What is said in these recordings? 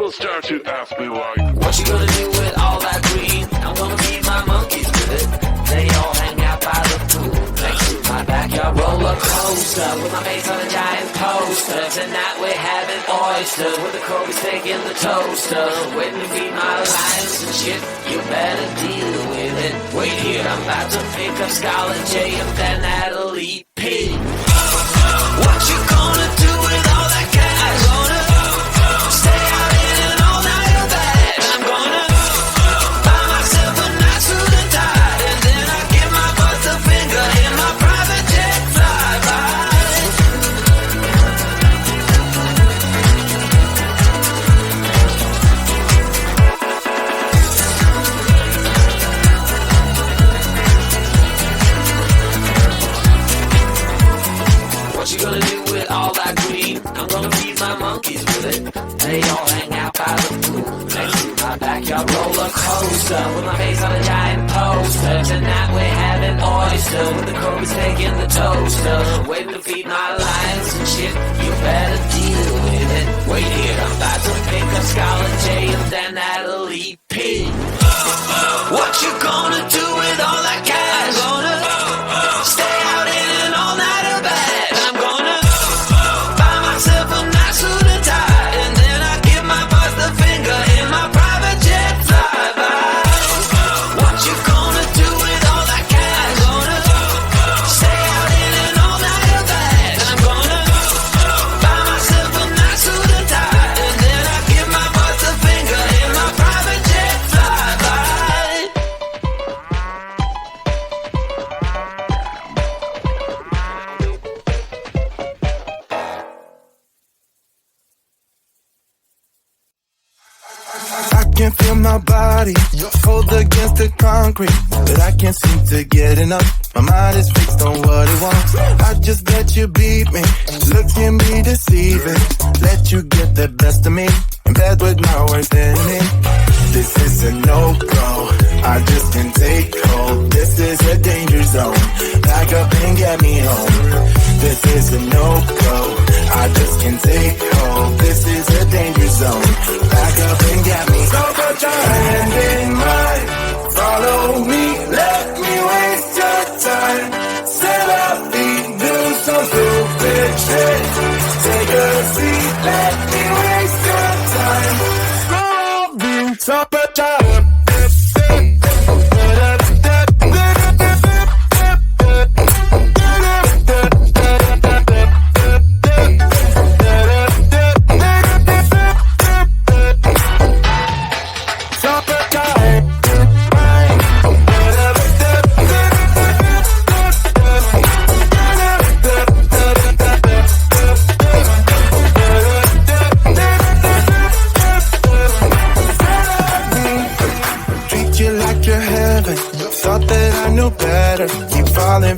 People start to ask me why. What you gonna do with all that green? I'm gonna feed my monkeys with it. They all hang out by the pool next to my backyard roller coaster with my face on a giant poster. Tonight we're having oysters with the Kobe steak in the toaster. Waiting to feed my lions and shit. You better deal with it. Wait here, I'm about to pick up Scarlett J and then Natalie P. What you gonna do with all that cash? Gonna stay out in an all-nighter bag. I'm gonna buy myself a nice suit and tie, and then I give my butt the finger in my private jet flyby. What you gonna do with all that green? I'm gonna feed my monkeys with it. They all hang out by the pool next to my backyard roller coaster with my face on a giant poster. Tonight we're having oysters with the Kobe steak in the toaster. Waiting to feed my lions and shit. You better deal with it. Wait here, I'm about to pick up Scarlett J and then Natalie P. What you gonna do with all that cash? Gonna stay out in an all-nighter bag. I'm gonna buy myself a nice suit and tie, and then I give my boss the finger in my private jet flyby. What you gonna do with all that cash? Gonna stay out in an all-nighter bag. I'm gonna buy myself a nice suit and tie, and then I give my boss the finger in my private jet flyby. I can feel my body cold against the concrete, but I can't seem to get enough. My mind is fixed on what it wants. I just let you beat me, looks can be deceiving. Let you get the best of me, in bed with my worst enemy. This is a no-go, I just can't take hold. This is a danger zone, back up and get me home. This is a no-go, I just can't take hold. This is a danger zone, back up and get me home. So put your hand in mine, follow me, let me waste your time. Set up feet, do some stupid shit. Take a seat, let me waste your time. So put your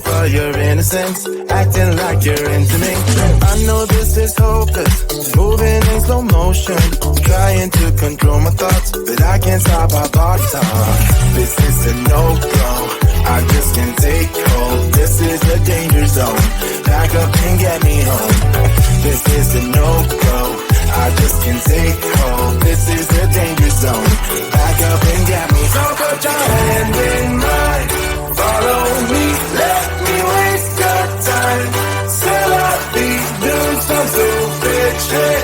for your innocence, acting like you're into me. I know this is hopeless, moving in slow motion, trying to control my thoughts, but I can't stop our body talk. This is a no-go, I just can't take hold. This is a danger zone, back up and get me home. This is a no-go, I just can't take hold. This is a danger zone, back up and get me home. So put your hand in mine, follow me, let me waste your time. Set up feet, do some stupid shit.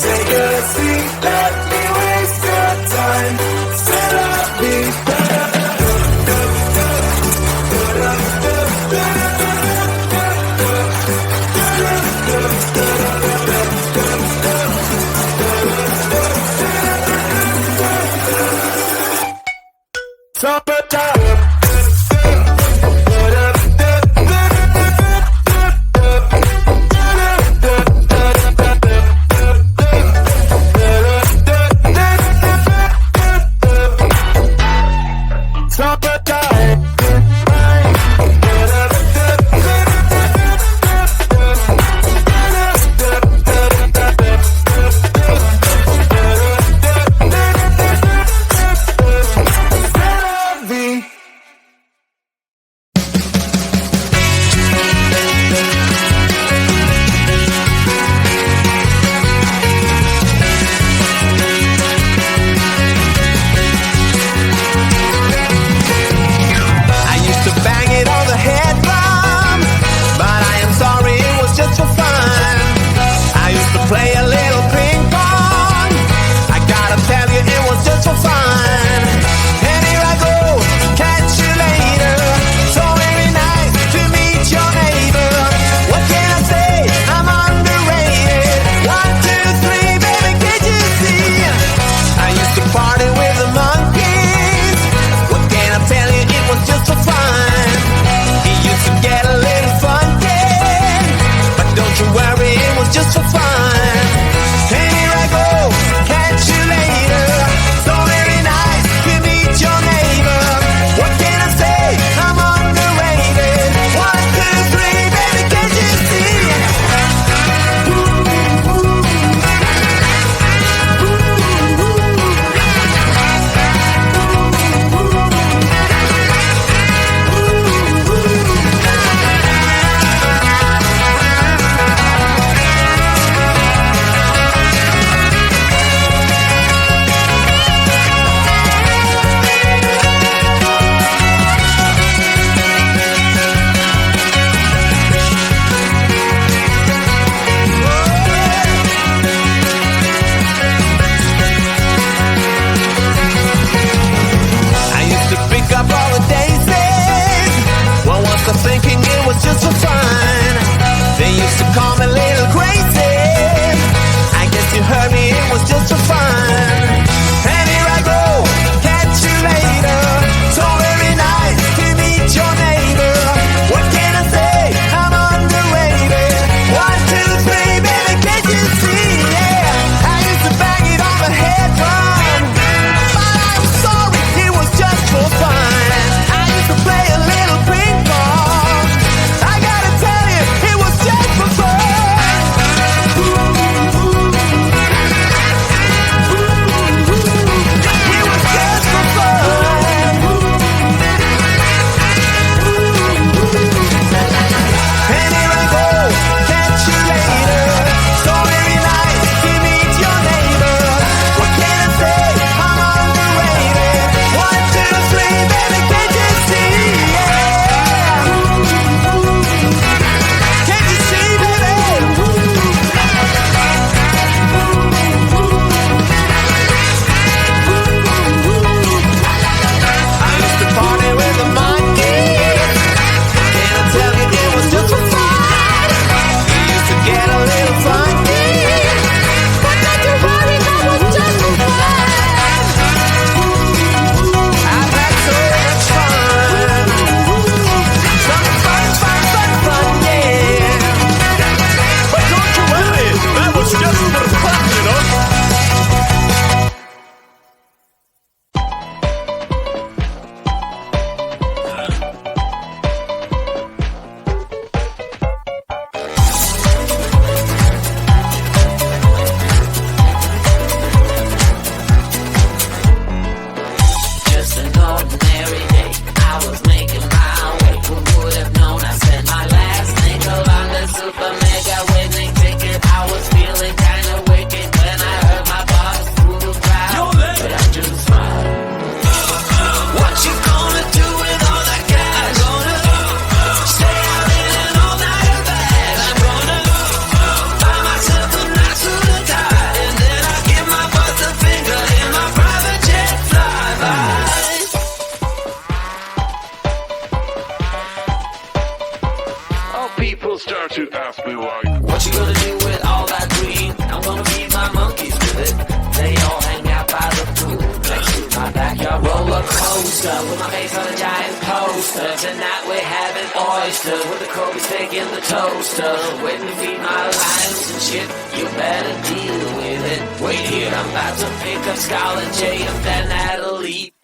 Take a seat, let me waste your time. Set up feet. Summertime. toaster with my face on a giant poster. Tonight we're having oysters with the Kobe steak in the toaster. Waiting to feed my lions and shit. You better deal with it. Wait here, I'm about to pick up Scarlett J and then Natalie.